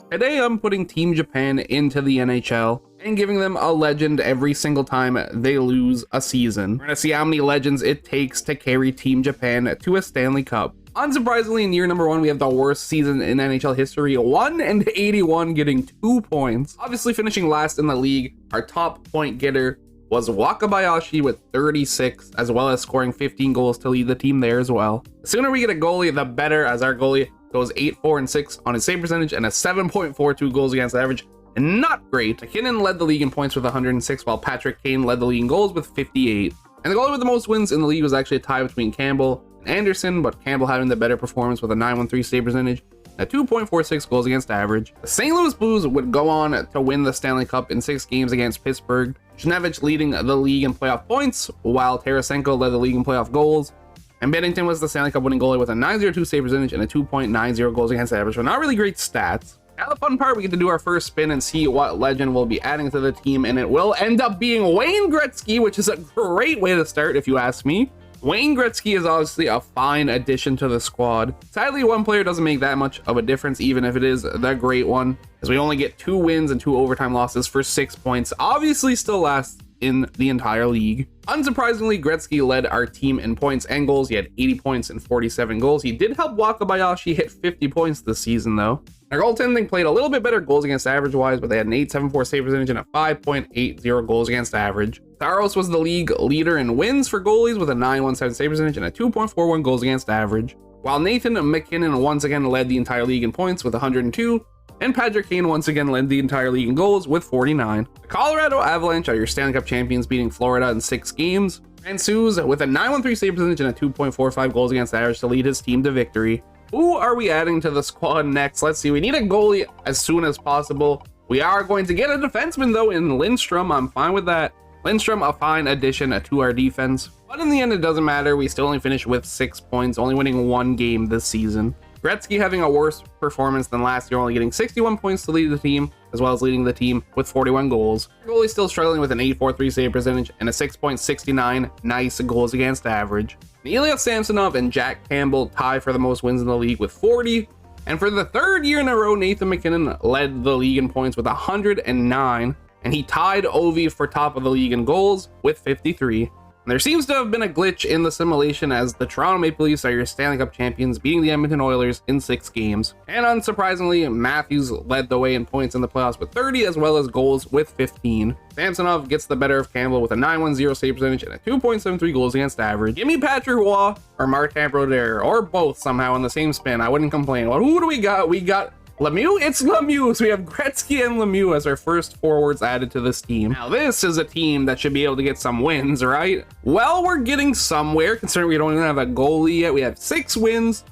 Today I'm putting Team Japan into the NHL and giving them a legend every single time they lose a season. We're gonna see how many legends it takes to carry Team Japan to a Stanley Cup. Unsurprisingly, in year number 1, we have the worst season in NHL history, 1-81, getting 2 points. Obviously finishing last in the league, our top point getter was Wakabayashi with 36, as well as scoring 15 goals to lead the team there as well. The sooner we get a goalie, the better, as our goalie goes 8-4-6 on his save percentage and a 7.42 goals against average. And not great. McKinnon led the league in points with 106, while Patrick Kane led the league in goals with 58. And the goalie with the most wins in the league was actually a tie between Campbell and Anderson, but Campbell having the better performance with a 913 save percentage and a 2.46 goals against average. The St. Louis Blues would go on to win the Stanley Cup in 6 games against Pittsburgh. Chnevich leading the league in playoff points, while Tarasenko led the league in playoff goals. And Bennington was the Stanley Cup winning goalie with a 902 save percentage and a 2.90 goals against average. So not really great stats. Now the fun part, we get to do our first spin and see what legend we'll be adding to the team, and it will end up being Wayne Gretzky, which is a great way to start if you ask me. Wayne Gretzky is obviously a fine addition to the squad. Sadly, one player doesn't make that much of a difference, even if it is the great one, as we only get 2 wins and 2 overtime losses for 6 points. Obviously still last in the entire league. Unsurprisingly, Gretzky led our team in points and goals. He had 80 points and 47 goals. He did help Wakabayashi hit 50 points this season though. Our goaltending played a little bit better goals against average wise, but they had an 8.74 save percentage and a 5.80 goals against average. Saros was the league leader in wins for goalies with a 9.17 save percentage and a 2.41 goals against average, while Nathan McKinnon once again led the entire league in points with 102, and Patrick Kane once again led the entire league in goals with 49. The Colorado Avalanche are your Stanley Cup champions, beating Florida in 6 games. Francouz with a 913 save percentage and a 2.45 goals against average to lead his team to victory. Who are we adding to the squad next? Let's see. We need a goalie as soon as possible. We are going to get a defenseman though in Lindstrom. I'm fine with that. Lindstrom, a fine addition to our defense. But in the end, it doesn't matter. We still only finished with 6 points, only winning 1 game this season. Gretzky having a worse performance than last year, only getting 61 points to lead the team, as well as leading the team with 41 goals. Goalie still struggling with an 8.43 save percentage and a 6.69 nice goals against average. Ilya Samsonov and Jack Campbell tie for the most wins in the league with 40. And for the 3rd year in a row, Nathan McKinnon led the league in points with 109. And he tied Ovi for top of the league in goals with 53. There seems to have been a glitch in the simulation, as the Toronto Maple Leafs are your Stanley Cup champions, beating the Edmonton Oilers in 6 games. And unsurprisingly, Matthews led the way in points in the playoffs with 30, as well as goals with 15. Samsonov gets the better of Campbell with a 910 save percentage and a 2.73 goals against average. Give me Patrick Roy or Martin Brodeur, or both somehow in the same spin. I wouldn't complain. Well, who do we got? We got Lemieux? It's Lemieux. So we have Gretzky and Lemieux as our first forwards added to this team. Now this is a team that should be able to get some wins, right? Well, we're getting somewhere considering we don't even have a goalie yet. We have 6 wins,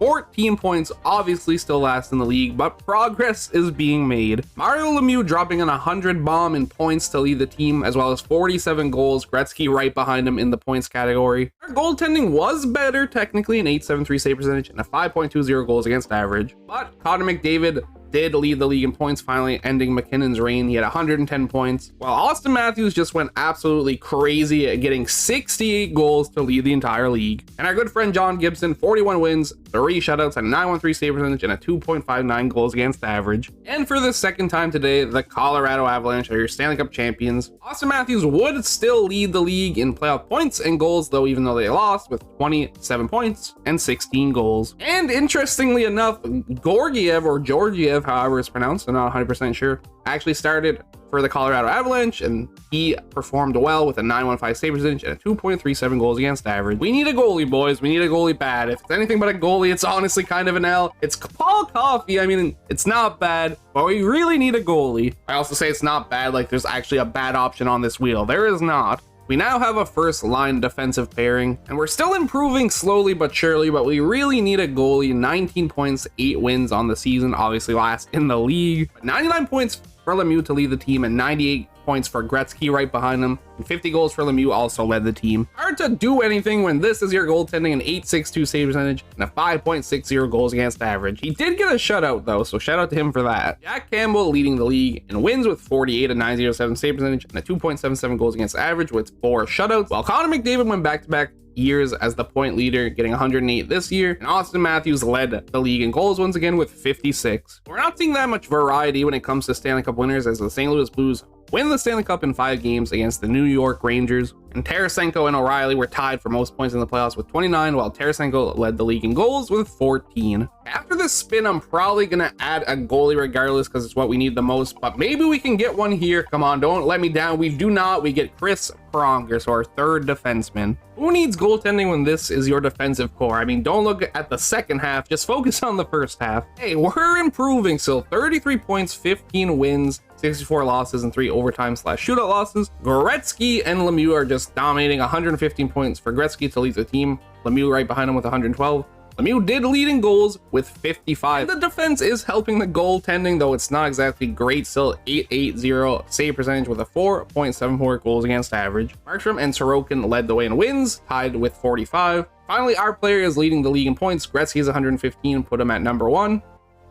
14 points, obviously still last in the league, but progress is being made. Mario Lemieux dropping an 100 bomb in points to lead the team, as well as 47 goals. Gretzky right behind him in the points category. Our goaltending was better, technically, an 8.73 save percentage and a 5.20 goals against average. But Connor McDavid did lead the league in points, finally ending McKinnon's reign. He had 110 points, while Austin Matthews just went absolutely crazy at getting 68 goals to lead the entire league. And our good friend John Gibson, 41 wins, 3 shutouts, a 913 save percentage, and a 2.59 goals against average. And for the 2nd time today, the Colorado Avalanche are your Stanley Cup champions. Austin Matthews would still lead the league in playoff points and goals, though, even though they lost, with 27 points and 16 goals. And interestingly enough, Georgiev, however it's pronounced, I'm not 100% sure, actually started for the Colorado Avalanche, and he performed well with a 915 save percentage and a 2.37 goals against average. We need a goalie, boys. We need a goalie bad. If it's anything but a goalie, it's honestly kind of an L. It's Paul Coffey. I mean, it's not bad, but we really need a goalie. I also say it's not bad like there's actually a bad option on this wheel. There is not. We now have a first line defensive pairing, and we're still improving slowly but surely, but we really need a goalie. 19 points, 8 wins on the season, obviously last in the league. 99 points for Lemieux to lead the team and 98 points for Gretzky right behind him, and 50 goals for Lemieux also led the team. Hard to do anything when this is your goaltending, an .862 save percentage and a 5.60 goals against average. He did get a shutout though, so shout out to him for that. Jack Campbell leading the league in wins with 48 and .907 save percentage and a 2.77 goals against average with 4 shutouts, while Connor McDavid went back-to-back years as the point leader, getting 108 this year, and Austin Matthews led the league in goals once again with 56. We're not seeing that much variety when it comes to Stanley Cup winners, as the St. Louis Blues win the Stanley Cup in 5 games against the New York Rangers, and Tarasenko and O'Reilly were tied for most points in the playoffs with 29, while Tarasenko led the league in goals with 14. After this spin, I'm probably gonna add a goalie regardless because it's what we need the most, but maybe we can get one here. Come on, don't let me down. We do not. We get Chris Pronger, so our third defenseman. Who needs goaltending when this is your defensive core? I mean, don't look at the second half, just focus on the first half. Hey, we're improving still. 33 points, 15 wins, 64 losses, and 3 overtime/shootout losses. Gretzky and Lemieux are just dominating. 115 points for Gretzky to lead the team. Lemieux right behind him with 112. Lemieux did lead in goals with 55. The defense is helping the goaltending, though it's not exactly great. Still .880 save percentage with a 4.74 goals against average. Markstrom and Sorokin led the way in wins, tied with 45. Finally, our player is leading the league in points. Gretzky's 115, put him at number 1.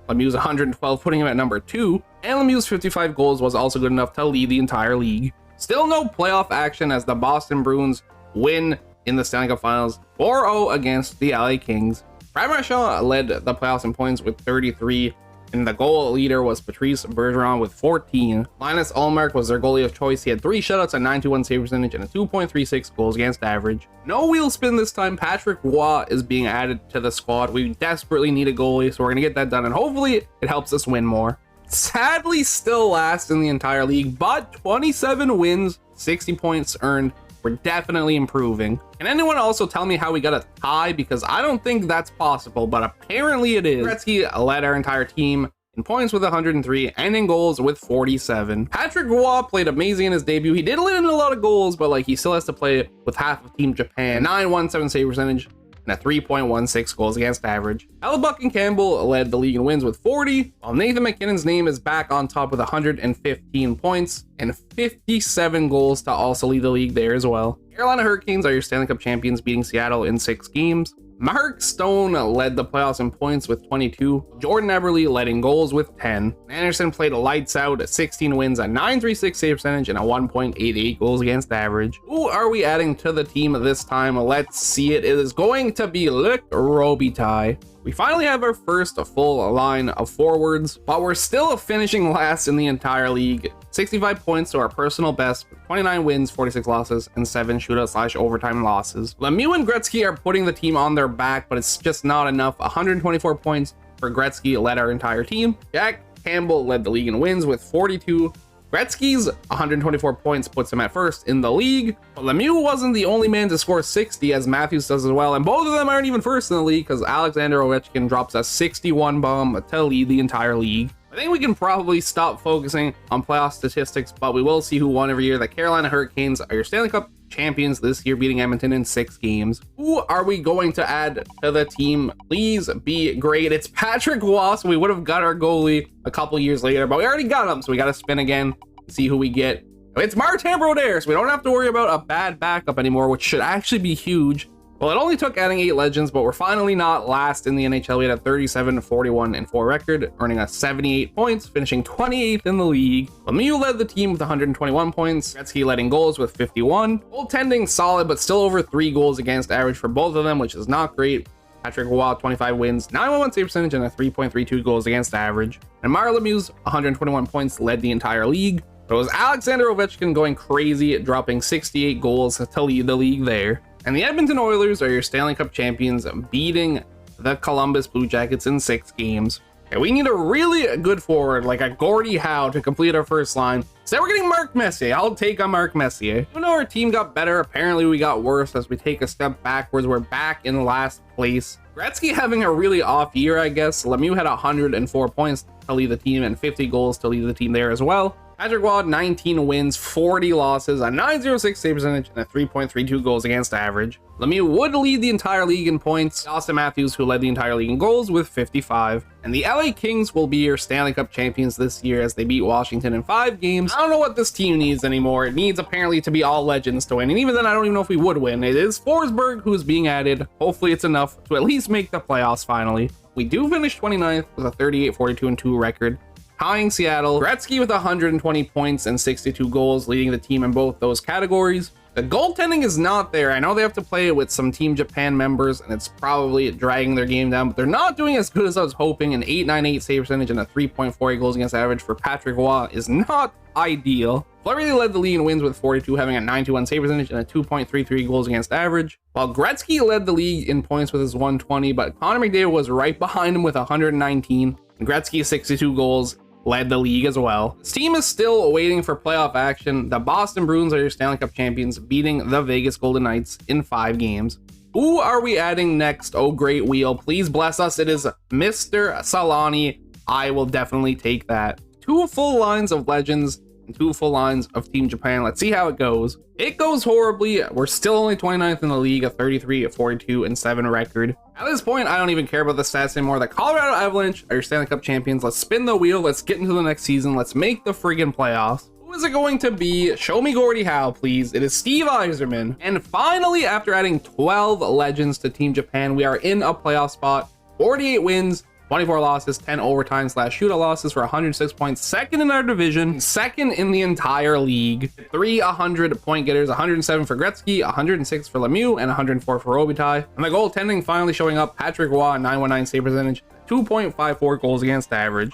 Lemieux's 112, putting him at number 2. And Lemieux's 55 goals was also good enough to lead the entire league. Still no playoff action as the Boston Bruins win in the Stanley Cup Finals 4-0 against the LA Kings. Brad Marchand led the playoffs in points with 33, and the goal leader was Patrice Bergeron with 14. Linus Ullmark was their goalie of choice. He had 3 shutouts, a .921 save percentage, and a 2.36 goals against average. No wheel spin this time. Patrick Roy is being added to the squad. We desperately need a goalie, so we're going to get that done, and hopefully it helps us win more. Sadly, still last in the entire league, but 27 wins, 60 points earned. We're definitely improving. Can anyone also tell me how we got a tie? Because I don't think that's possible, but apparently it is. Gretzky led our entire team in points with 103 and in goals with 47. Patrick Roy played amazing in his debut. He did let in a lot of goals, but like he still has to play with half of Team Japan. 917 save percentage and a 3.16 goals against average. Hellebuck and Campbell led the league in wins with 40, while Nathan MacKinnon's name is back on top with 115 points and 57 goals to also lead the league there as well. Carolina Hurricanes are your Stanley Cup champions, beating Seattle in 6 games. Mark Stone led the playoffs in points with 22. Jordan Eberle led in goals with 10. Anderson played lights out, 16 wins, a .936 save percentage, and a 1.88 goals against average. Who are we adding to the team this time? Let's see it. It is going to be Luc Robitaille. We finally have our first full line of forwards, but we're still finishing last in the entire league. 65 points to our personal best, 29 wins, 46 losses, and 7 shootout/overtime losses. Lemieux and Gretzky are putting the team on their back, but it's just not enough. 124 points for Gretzky led our entire team. Jack Campbell led the league in wins with 42. Gretzky's 124 points puts him at first in the league, but Lemieux wasn't the only man to score 60, as Matthews does as well, and both of them aren't even first in the league because Alexander Ovechkin drops a 61 bomb to lead the entire league. I think we can probably stop focusing on playoff statistics, but we will see who won every year. The Carolina Hurricanes are your Stanley Cup champions this year, beating Edmonton in 6 games. Who are we going to add to the team? Please be great. It's Patrick Roy. We would have got our goalie a couple years later, but we already got him, so we got to spin again and see who we get. It's Martin Brodeur, so we don't have to worry about a bad backup anymore, which should actually be huge. Well, it only took adding 8 legends, but we're finally not last in the NHL. We had a 37, 41, and 4 record, earning us 78 points, finishing 28th in the league. Lemieux led the team with 121 points. Gretzky led in goals with 51. Goaltending solid, but still over 3 goals against average for both of them, which is not great. Patrick Roy, 25 wins, 911 save percentage, and a 3.32 goals against average. And Mario Lemieux's 121 points led the entire league. It was Alexander Ovechkin going crazy, dropping 68 goals to lead the league there. And the Edmonton Oilers are your Stanley Cup champions, beating the Columbus Blue Jackets in 6 games. Okay, we need a really good forward, like a Gordie Howe, to complete our first line. So we're getting Mark Messier. I'll take on Mark Messier. Even though our team got better, apparently we got worse as we take a step backwards. We're back in last place. Gretzky having a really off year, I guess. Lemieux had 104 points to lead the team and 50 goals to lead the team there as well. Patrick Waugh, 19 wins, 40 losses, a 9.06 save percentage, and a 3.32 goals against average. Lemieux would lead the entire league in points. Austin Matthews, who led the entire league in goals, with 55. And the LA Kings will be your Stanley Cup champions this year as they beat Washington in 5 games. I don't know what this team needs anymore. It needs apparently to be all legends to win. And even then, I don't even know if we would win. It is Forsberg who's being added. Hopefully it's enough to at least make the playoffs finally. We do finish 29th with a 38-42-2 record, tying Seattle. Gretzky with 120 points and 62 goals, leading the team in both those categories. The goaltending is not there. I know they have to play with some Team Japan members, and it's probably dragging their game down, but they're not doing as good as I was hoping. An 8.98 save percentage and a 3.48 goals against average for Patrick Waugh is not ideal. Fleury led the league in wins with 42, having a 9.21 save percentage and a 2.33 goals against average, while Gretzky led the league in points with his 120, but Connor McDavid was right behind him with 119, and Gretzky's 62 goals led the league as well. This team is still waiting for playoff action. The Boston Bruins are your Stanley Cup champions, beating the Vegas Golden Knights in 5 games. Who are we adding next? Oh, great wheel. Please bless us. It is Mr. Salani. I will definitely take that. 2 full lines of legends and 2 full lines of Team Japan. Let's see how it goes. It goes horribly. We're still only 29th in the league, a 33-42-7 record. At this point, I don't even care about the stats anymore. The Colorado Avalanche are your Stanley Cup champions. Let's spin the wheel. Let's get into the next season. Let's make the friggin' playoffs. Who is it going to be? Show me Gordie Howe, please. It is Steve Yzerman. And finally, after adding 12 legends to Team Japan, we are in a playoff spot. 48 wins, 24 losses, 10 overtime/shootout losses for 106 points. Second in our division, second in the entire league. 3 100-point getters, 107 for Gretzky, 106 for Lemieux, and 104 for Robitaille. And the goaltending finally showing up. Patrick Waugh, 9.19 save percentage, 2.54 goals against average.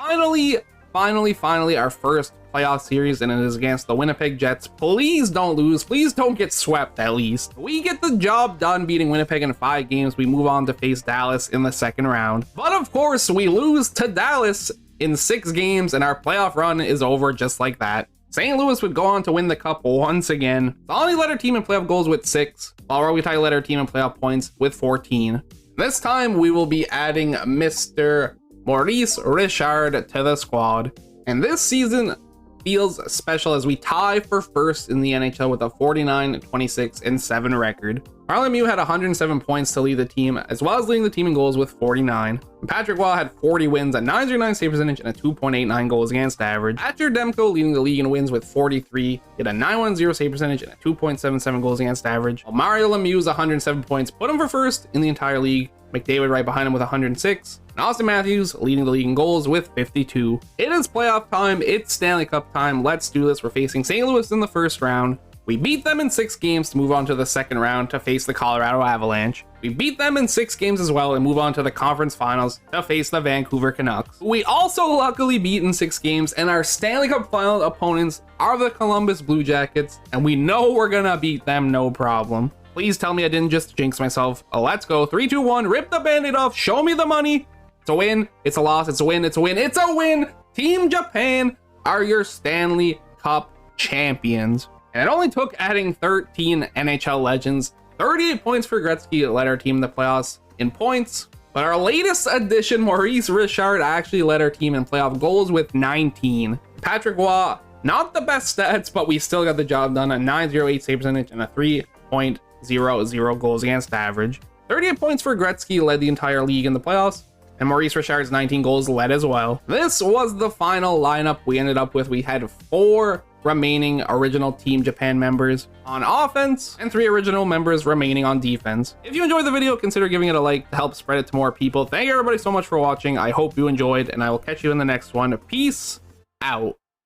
Finally, our first playoff series, and it is against the Winnipeg Jets. Please don't lose. Please don't get swept at least. We get the job done beating Winnipeg in 5 games. We move on to face Dallas in the second round. But of course, we lose to Dallas in 6 games, and our playoff run is over just like that. St. Louis would go on to win the cup once again. Salani led our team in playoff goals with 6, while Robitaille led our team in playoff points with 14. This time, we will be adding Mr. Maurice Richard to the squad. And this season feels special as we tie for first in the NHL with a 49-26-7 record. Marlon Lemieux had 107 points to lead the team, as well as leading the team in goals with 49. And Patrick Waugh had 40 wins, a 9.09 save percentage, and a 2.89 goals against average. Atcher Demko leading the league in wins with 43, he had a 9.10 save percentage and a 2.77 goals against average. While Mario Lemieux's 107 points put him for first in the entire league. McDavid right behind him with 106. And Austin Matthews leading the league in goals with 52. It is playoff time. It's Stanley Cup time. Let's do this. We're facing St. Louis in the first round. We beat them in 6 games to move on to the second round to face the Colorado Avalanche. We beat them in 6 games as well and move on to the conference finals to face the Vancouver Canucks. We also luckily beat in 6 games, and our Stanley Cup final opponents are the Columbus Blue Jackets, and we know we're gonna beat them no problem. Please tell me I didn't just jinx myself. Let's go. 3, 2, 1. Rip the band-aid off. Show me the money. It's a win. It's a loss. It's a win. It's a win. It's a win. Team Japan are your Stanley Cup champions. And it only took adding 13 NHL legends. 38 points for Gretzky led our team in the playoffs in points. But our latest addition, Maurice Richard, actually led our team in playoff goals with 19. Patrick Waugh, not the best stats, but we still got the job done. A 9.08 save percentage and a 3.00 goals against average. 38 points for Gretzky led the entire league in the playoffs. And Maurice Richard's 19 goals led as well. This was the final lineup we ended up with. We had 4 remaining original Team Japan members on offense and 3 original members remaining on defense. If you enjoyed the video, consider giving it a like to help spread it to more people. Thank you everybody so much for watching. I hope you enjoyed, and I will catch you in the next one. Peace out.